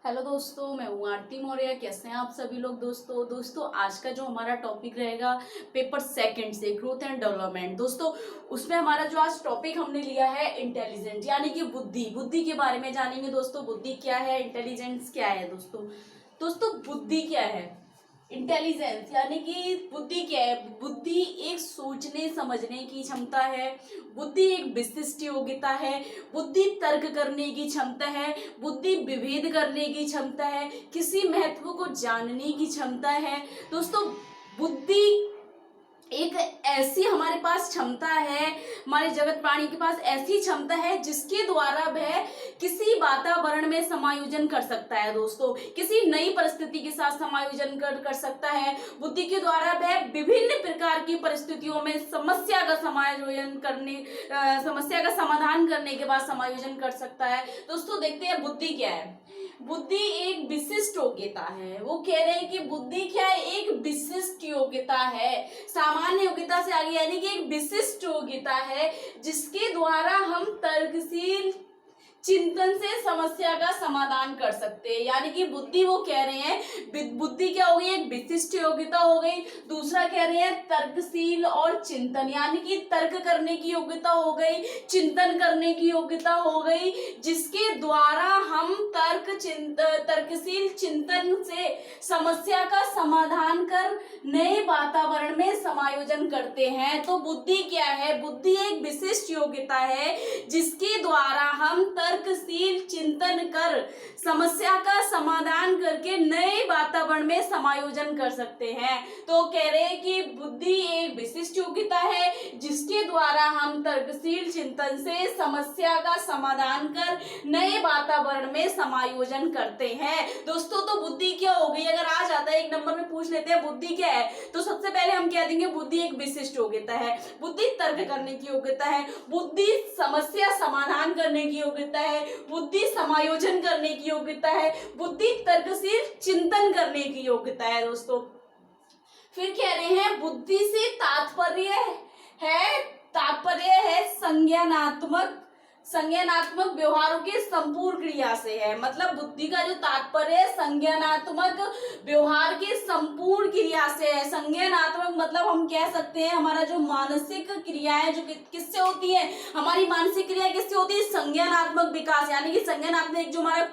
Hello दोस्तों, मैं हूँ आरती मौर्य। कैसे हैं आप सभी लोग। दोस्तों आज का जो हमारा टॉपिक रहेगा पेपर सेकंड से ग्रोथ एंड डेवलपमेंट। दोस्तों उसमें हमारा जो आज टॉपिक हमने लिया है इंटेलिजेंट, यानी कि बुद्धि के बारे में जानेंगे। दोस्तों बुद्धि क्या है, इंटेलिजेंस क्या है। दोस्तों बुद्धि क्या है, इंटेलिजेंस यानी कि बुद्धि क्या है। बुद्धि एक सोचने समझने की क्षमता है, बुद्धि एक विशिष्ट योग्यता है, बुद्धि तर्क करने की क्षमता है, बुद्धि विभेद करने की क्षमता है, किसी महत्व को जानने की क्षमता है। दोस्तों बुद्धि एक ऐसी हमारे पास क्षमता है, हमारे जगत प्राणी के पास ऐसी क्षमता है जिसके द्वारा वह किसी वातावरण में समायोजन कर सकता है। दोस्तों किसी नई परिस्थिति के साथ समायोजन कर सकता है। बुद्धि के द्वारा वह विभिन्न प्रकार की परिस्थितियों में समस्या का समाधान करने के बाद समायोजन कर सकता है। दोस्तों देखते हैं बुद्धि क्या है। बुद्धि एक विशिष्ट योग्यता है। वो कह रहे हैं कि बुद्धि क्या है, एक विशिष्ट योग्यता है, सामान्य योग्यता से आगे, यानी कि एक विशिष्ट योग्यता है जिसके द्वारा हम तर्कशील चिंतन से समस्या का समाधान कर सकते हैं। यानी कि बुद्धि, वो कह रहे हैं बुद्धि क्या हो गई, एक विशिष्ट योग्यता हो गई। दूसरा कह रहे हैं तर्कशील और चिंतन, यानी कि तर्क करने की योग्यता हो गई, चिंतन करने की योग्यता हो गई, जिसके द्वारा हम तर्कशील चिंतन से समस्या का समाधान कर नए वातावरण में समायोजन करते हैं। तो बुद्धि क्या है, बुद्धि एक विशिष्ट योग्यता है जिसके द्वारा हम तर्कशील चिंतन कर समस्या का समाधान करके नए वातावरण में समायोजन कर सकते हैं। तो कह रहे हैं कि बुद्धि एक विशिष्ट योग्यता है जिसके द्वारा हम तर्कशील चिंतन से समस्या का समाधान कर नए वातावरण में समायोजन करते हैं। दोस्तों तो बुद्धि क्या हो गई, अगर आ जाता है एक नंबर में पूछ लेते हैं बुद्धि क्या है, तो सबसे पहले हम कह देंगे बुद्धि एक विशिष्ट योग्यता है, बुद्धि तर्क करने की योग्यता है, बुद्धि समस्या समाधान करने की योग्यता है, बुद्धि समायोजन करने की योग्यता है, बुद्धि तर्कशील चिंतन करने की योग्यता है। दोस्तों फिर कह रहे हैं बुद्धि से तात्पर्य है संज्ञानात्मक व्यवहारों के संपूर्ण क्रिया से है। मतलब बुद्धि का जो तात्पर्य है संज्ञानात्मक व्यवहार के संपूर्ण क्रिया से है। संज्ञानात्मक मतलब हम कह सकते हैं हमारा जो मानसिक क्रियाएं जो किससे होती है, हमारी मानसिक क्रिया किससे होती है, संज्ञानात्मक विकास, यानी कि संज्ञानात्मक जो हमारा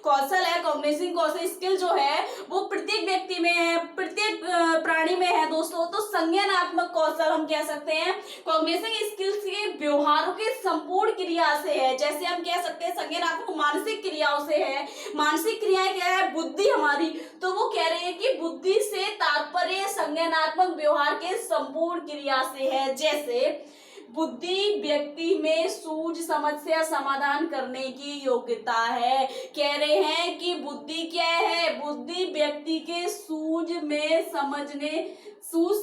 कौशल है, कॉग्निटिव कौशल स्किल जो है वो प्रत्येक व्यक्ति में है, प्रत्येक प्राणी में है। दोस्तों तो संज्ञानात्मक कौशल हम कह सकते हैं कॉग्निटिव स्किल्स के व्यवहारों के संपूर्ण क्रिया से है। जैसे हम कह सकते हैं संज्ञानात्मक मानसिक क्रियाओं से है। मानसिक क्रियाएं क्या है, बुद्धि हमारी, तो वो कह रहे हैं कि बुद्धि से तात्पर्य संज्ञानात्मक व्यवहार के संपूर्ण क्रिया से है। जैसे बुद्धि व्यक्ति में सूझ समस्या समाधान करने की योग्यता है। कह रहे हैं कि बुद्धि क्या है, बुद्धि व्यक्ति के सूझ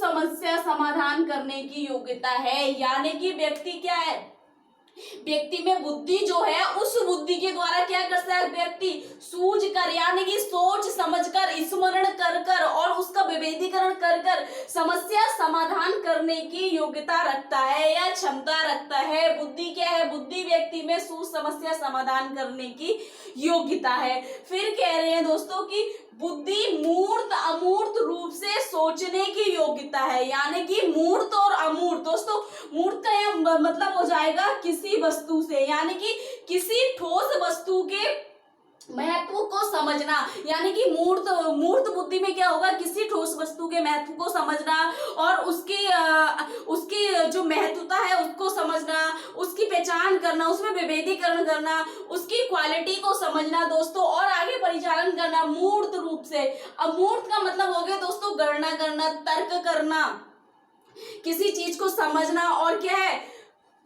समस्या समाधान करने की योग्यता है। यानी कि व्यक्ति क्या है, व्यक्ति में बुद्धि जो है उस बुद्धि के द्वारा क्या कर सकता है, व्यक्ति सूझ कर यानी कि सोच समझ कर, स्मरण कर कर और उसका विभेदीकरण कर कर समस्या समाधान करने की योग्यता रखता है या क्षमता रखता है। बुद्धि क्या है, बुद्धि व्यक्ति में सूझ समस्या समाधान करने की योग्यता है। फिर कह रहे हैं दोस्तों कि बुद्धि मूर्त अमूर्त रूप से सोचने की योग्यता है। यानी कि मूर्त और अमूर्त, दोस्तों मूर्त का मतलब हो जाएगा किसी वस्तु से, यानी कि किसी ठोस वस्तु के महत्व को समझना। यानी कि मूर्त बुद्धि में क्या होगा, किसी ठोस वस्तु के महत्व को समझना और उसकी जो महत्वता है उसको समझना, उसकी पहचान करना, उसमें विभेदीकरण करना, उसकी क्वालिटी को समझना दोस्तों, और आगे परिचालन करना मूर्त रूप से। अमूर्त का मतलब हो गया दोस्तों गणना करना, तर्क करना, किसी चीज को समझना, और क्या है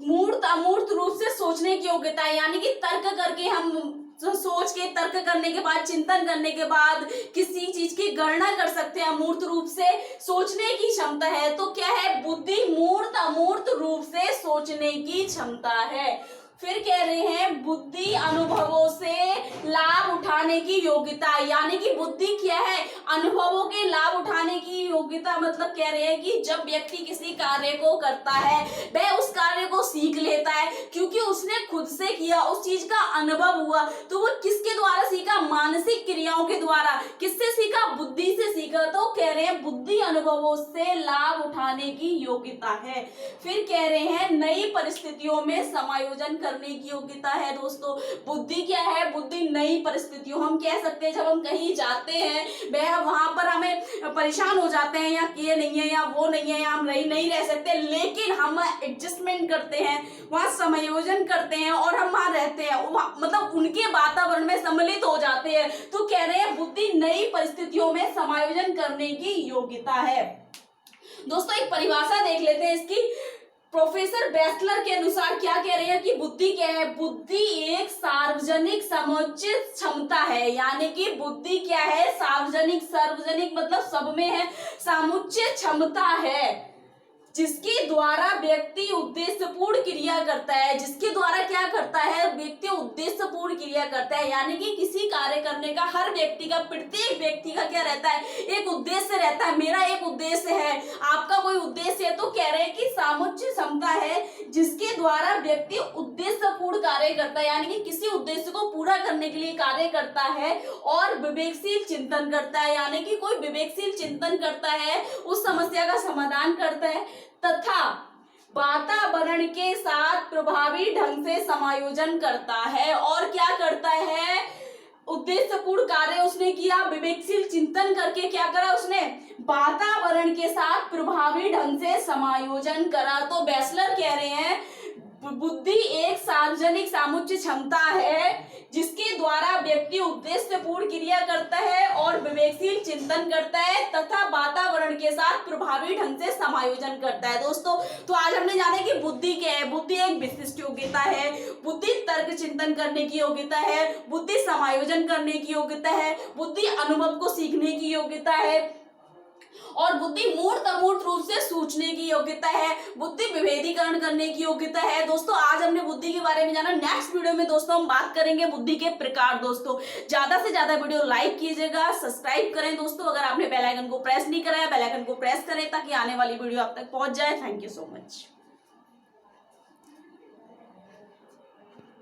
मूर्त अमूर्त रूप से सोचने की योग्यता है। यानी कि तर्क करके हम सोच के, तर्क करने के बाद, चिंतन करने के बाद किसी चीज की गणना कर सकते हैं। अमूर्त रूप से सोचने की क्षमता है। तो क्या है, बुद्धि मूर्त अमूर्त रूप से सोचने की क्षमता है। फिर कह रहे हैं बुद्धि अनुभवों से लाभ उठाने उठाने की योग्यता, यानी कि बुद्धि क्या है, अनुभवों के लाभ उठाने की योग्यता। मतलब कह रहे हैं कि जब व्यक्ति किसी कार्य को करता है वह उस कार्य को सीख लेता है, क्योंकि उसने खुद से किया, उस चीज का अनुभव हुआ। तो वो किसके द्वारा सीखा, मानसिक क्रियाओं के द्वारा। किससे सीखा, बुद्धि से सीखा। तो कह रहे हैं बुद्धि अनुभवों से लाभ उठाने की योग्यता है। फिर कह रहे हैं नई परिस्थितियों में समायोजन करने की योग्यता है। दोस्तों बुद्धि क्या है, बुद्धि नई परिस्थितियों, हम कह सकते हैं जब हम कहीं जाते हैं वह वहां पर हमें परेशान हो जाते हैं, या ये नहीं है या वो नहीं है या हम नहीं रह सकते, लेकिन हम एडजस्टमेंट करते हैं, वहां समायोजन करते हैं और हम वहां रहते हैं, मतलब उनके वातावरण में सम्मिलित हो जाते हैं। तो कह रहे हैं बुद्धि नई परिस्थितियों में समायोजन करने की योग्यता है। दोस्तों एक परिभाषा देख लेते हैं इसकी। प्रोफेसर बेस्लर के अनुसार क्या कह रहे हैं कि बुद्धि क्या है, बुद्धि एक सार्वजनिक समुचित क्षमता है। यानी कि बुद्धि क्या है, सार्वजनिक, सार्वजनिक मतलब सब में है, समुचित क्षमता है जिसके द्वारा व्यक्ति उद्देश्यपूर्ण क्रिया करता है। जिसके द्वारा क्या करता है, व्यक्ति उद्देश्यपूर्ण क्रिया करता है। यानी कि किसी कार्य करने का हर व्यक्ति का, प्रत्येक व्यक्ति का क्या रहता है, एक उद्देश्य रहता है। मेरा एक उद्देश्य है, आपका कोई उद्देश्य है। तो कह रहे हैं कि समुचित क्षमता है जिसके द्वारा व्यक्ति उद्देश्यपूर्ण कार्य करता है, यानी कि किसी उद्देश्य को पूरा करने के लिए कार्य करता है और विवेकशील चिंतन करता है। यानी कि कोई विवेकशील चिंतन करता है, उस समस्या का समाधान करता है तथा वातावरण के साथ प्रभावी ढंग से समायोजन करता है। और क्या करता है, उद्देश्यपूर्ण कार्य उसने किया, विवेकशील चिंतन करके क्या करा उसने, वातावरण के साथ प्रभावी ढंग से समायोजन करा। तो बेस्लर कह रहे हैं बुद्धि एक सार्वजनिक समुचित क्षमता है जिसके द्वारा व्यक्ति उद्देश्यपूर्ण क्रिया करता है और विवेकशील चिंतन करता है तथा वातावरण के साथ प्रभावी ढंग से समायोजन करता है। दोस्तों तो आज हमने जाना कि बुद्धि क्या है। बुद्धि एक विशिष्ट योग्यता है, बुद्धि तर्क चिंतन करने की योग्यता है, बुद्धि समायोजन करने की योग्यता है, बुद्धि अनुभव को सीखने की योग्यता है और बुद्धि मूर्त अमूर्त रूप से सूझने की योग्यता है, बुद्धि विभेदीकरण करने की योग्यता है। दोस्तों आज हमने बुद्धि के बारे में जाना। नेक्स्ट वीडियो में दोस्तों हम बात करेंगे बुद्धि के प्रकार। दोस्तों ज्यादा से ज्यादा वीडियो लाइक कीजिएगा, सब्सक्राइब करें। दोस्तों अगर आपने बेल आइकन को प्रेस नहीं करा है, बेल आइकन को प्रेस करें ताकि आने वाली वीडियो आप तक पहुंच जाए। Thank you so much.